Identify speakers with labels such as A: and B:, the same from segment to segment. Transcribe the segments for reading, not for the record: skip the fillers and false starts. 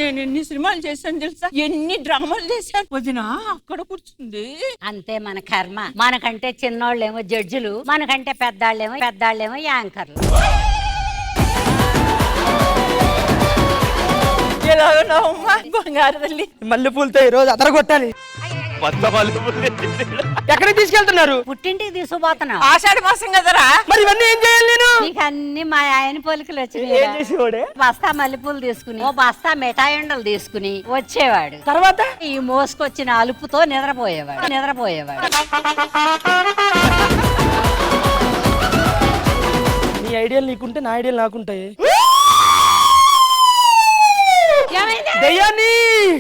A: నేను ఎన్ని సినిమాలు చేశాను తెలుసా, ఎన్ని డ్రామాలు చేశాను. వదినా అక్కడ కూర్చుంది.
B: అంతే మన కర్మ. మనకంటే చిన్నోళ్ళేమో జడ్జిలు, మనకంటే పెద్దాళ్ళేమో యాంకర్లు.
A: ఎలాగోనావమ్మా బంగారు తల్లి?
C: మల్లెపూలతో ఈ రోజు అదరగొట్టాలి. ఎక్కడికి తీసుకెళ్తున్నారు?
B: పుట్టింటికి తీసుకుపోతున్నావు.
A: ఆషాఢ మాసం కదరా.
C: మరి ఇవన్నీ ఏం చేయాలి నేను?
B: నీకు అన్ని మా ఆయన పోలికలు
C: ఏం
B: వచ్చినాయి.
C: చేసేవాడే?
B: బస్తా మల్లెపూలు తీసుకుని, ఓ బస్తా మిఠాయిండలు తీసుకుని వచ్చేవాడు.
C: తర్వాత
B: ఈ మోసుకొచ్చిన అలుపుతో నిద్రపోయేవాడు.
C: నీ ఐడియాలు నీకుంటే నా ఐడియాలు నాకుంటాయి. దయ్యాన్ని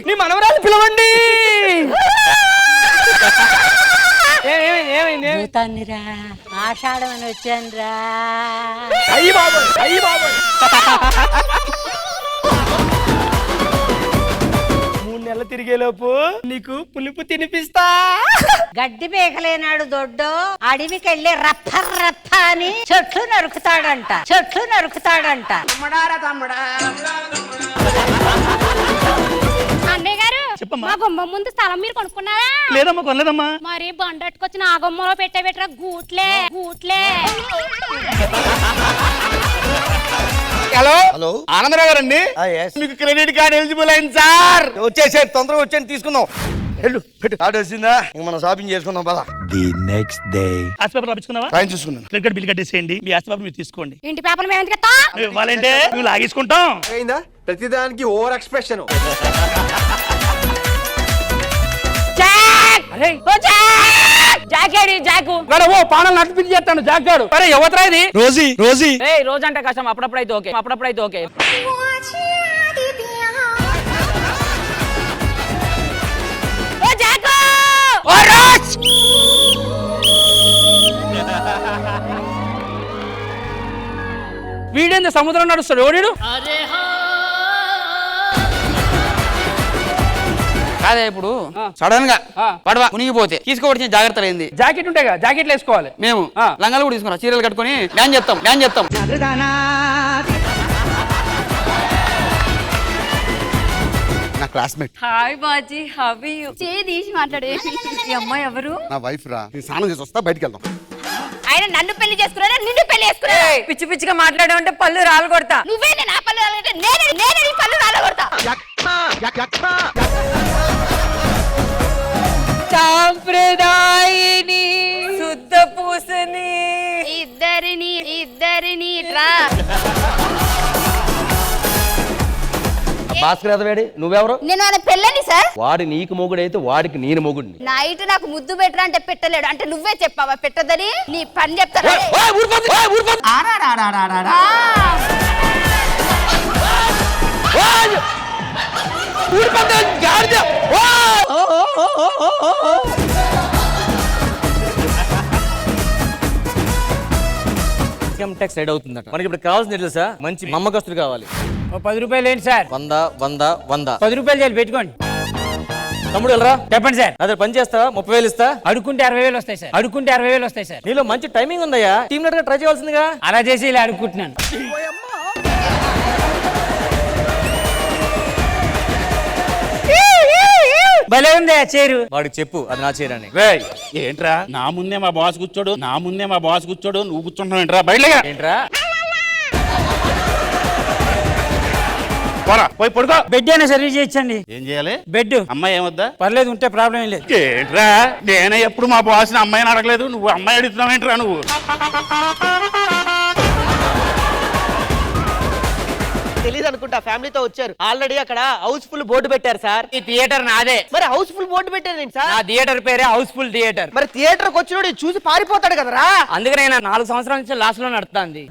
C: నీ మనవరాలు పిలవండి.
B: భూతాన్నిరా, ఆషాఢం అని వచ్చానురా.
C: అయ్యి బాబోయ్ 3 నెలలు తిరిగేలోపు నీకు పులుపు తినిపిస్తా.
B: గడ్డి పేకలేనాడు దొడ్డో అడవికెళ్ళి రప్ప అని చెట్లు నరుకుతాడంట.
D: అన్నయ్య గారు, మా గుమ్మ ముందు స్థలం మీరు కొనుక్కున్నారా?
E: లేదమ్మా, కొనలేదమ్మా.
D: మరి బండట్టుకొచ్చిన ఆ గుమ్మలో పెట్టరా గూట్లే.
E: హలో ఆనందరావు గారండి, మీకు క్రెడిట్ కార్డ్ ఎలిజిబుల్ అయింది సార్.
F: వచ్చేసారు, తొందరగా వచ్చాను తీసుకుందాం. వెళ్ళు పెట్టు. కార్డు వచ్చిందా? ఇంక మనం షాపింగ్ చేసుకుందాం పద.
G: The next day.
E: ఆస్తి పేపర్ రాపించుకున్నావా?
F: టైం చూసుకున్నాను.
E: క్రెడిట్ కార్డ్ బిల్ కట్టేసేయండి. మీ ఆస్తి పేపర్ మీరు తీసుకోండి.
D: ఇంటి పేపర్ మేము ఎందుకు ఎత్తాం?
E: నువ్వు ఇవ్వాలంటే నువ్వు లాగేసుకుంటాం.
H: అయిందా? ప్రతిదానికి ఓవర్ ఎక్స్ప్రెషన్.
C: ఓ పానాలు నడిపించి చేస్తాను జాగ్గాడు. అరే యువతరా ఇది? రోజీ
I: రోజు అంటే కష్టం, అప్పుడప్పుడైతే ఓకే.
C: వీడేంది సముద్రం నడుస్తాడు? ఓడిడు
I: కాదే. ఇప్పుడు సడన్ గా పడవ మునిగిపోతే తీసుకోవచ్చిన జాగ్రత్తలు ఏంది?
C: జాకెట్ ఉంటాయి కదా, జాకెట్లు వేసుకోవాలి.
I: మేము లంగాలు కూడా తీసుకున్నాం, చీరలు కట్టుకుని డ్యాన్ చెప్తాం.
F: నా classmate.
D: Hi Baji, how are you? చేదీసి మాట్లాడే. ఈ అమ్మాయి ఎవరు?
F: నా వైఫ్ రా. నేను స్నానం చేసి వస్తా, బయటికి వెళ్దాం.
D: ఆయన నన్ను పెళ్లి చేసుకున్నాడా, నిన్ను పెళ్లి చేసుకున్నాడా?
A: పిచ్చిగా మాట్లాడామంటే పళ్ళు రాలు కొడతా.
D: నువ్వే నా పళ్ళు రాలంటే నేనే నీ పళ్ళు రాలగొడతా.
A: సాంప్రదాయిని శుద్ధ పూసని
D: ఇద్దరిని రా.
F: భాస్కర్ యాదవేడి, నువ్వెవరు?
D: నేను ఆయన పెళ్ళని సార్.
F: వాడి నీకు మొగుడైతే వాడికి నేను మొగుడిని.
D: నైట్ నాకు ముద్దు పెట్టరా అంటే పెట్టలేడు. అంటే నువ్వే చెప్పావా పెట్టదని? నీ పని చెప్తాను.
I: ఇన్కమ్ ట్యాక్స్ రెడీ అవుతుందట. మనకి ఇప్పుడు కావాల్సింది సార్, మంచి నమ్మకస్తులు కావాలి.
C: 10 రూపాయలు ఏంటి సార్?
I: 100
C: 10 రూపాయలు చేయాలి, పెట్టుకోండి.
I: తమ్ముడు వెళ్ళరా.
C: చెప్పండి సార్.
I: అదే పని చేస్తావా? 30,000 ఇస్తా.
C: అడుక్కుంటే 60,000 వస్తాయి సార్.
I: నీలో మంచి టైమింగ్ ఉందయ్యా, టీమ్ లీడర్ గా ట్రై చేయాల్సిందిగా.
C: అలా చేసి ఇలా అడుక్కుంటున్నాను. భలే ఉంది ఆ చైరు.
I: వాడికి చెప్పు అది నా చీరని.
E: ఏంట్రా నా ముందే మా బాస్ కూర్చోడు, నువ్వు కూర్చుంటావు ఏంట్రా? బయటగా
I: ఏంట్రా?
E: పోరా, పోయి పడుకో.
C: బెడ్ అయినా సర్వీస్ చేయించండి.
E: ఏం చేయాలి?
C: బెడ్.
E: అమ్మాయి ఏమొద్దా?
C: పర్లేదు, ఉంటే ప్రాబ్లం ఏం లేదు.
E: ఏంట్రా నేనే ఎప్పుడు మా బాస్ని అమ్మాయిని అడగలేదు, నువ్వు అమ్మాయి అడుగుతున్నావు ఏంట్రా నువ్వు?
J: తెలీదు అనుకుంటా, ఫ్యామిలీతో వచ్చారు. ఆల్రెడీ అక్కడ హౌస్ఫుల్ బోర్డు పెట్టారు సార్.
I: ఈ థియేటర్ నాదే.
J: మరి హౌస్ఫుల్ బోర్డు పెట్టారు ఏంటి సార్?
I: నా థియేటర్ పేరే హౌస్ఫుల్ థియేటర్.
J: మరి థియేటర్కి వచ్చినోడు చూసి పారిపోతాడు కదరా.
I: అందుకనే 4 సంవత్సరాల నుంచి లాస్ట్ లో నడుస్తుంది.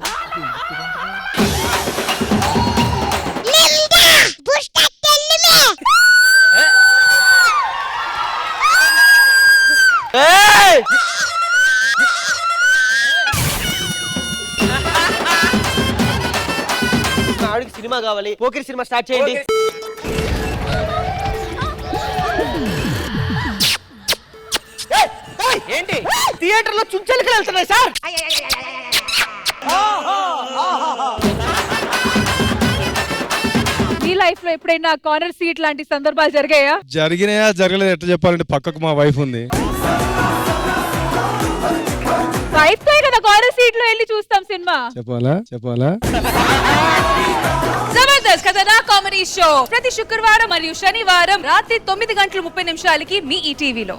J: ఆవిడకి సినిమా కావాలి, పోకిరి సినిమా స్టార్ట్ చేయండి.
I: ఏంటి?
J: థియేటర్ లో చుంచెలకలు వెళ్తున్నాయి సార్.
G: లైఫ్ లో ఎప్పుడైనా కార్నర్ సీట్ లాంటి సందర్భాలు జరిగాయా?
K: జరిగినాయా జరగలేదు ఎట్లా చెప్పాలంటే పక్కకు మా వైఫ్ ఉంది.
G: వైఫ్ తో కదా కార్నర్ సీట్ లో వెళ్ళి చూస్తాం సినిమా.
K: చెప్పాలా
G: జబర్దస్త్ కథనా కామెడీ షో ప్రతి శుక్రవారం మరియు శనివారం రాత్రి 9:30 మీ ఈ టీవీలో.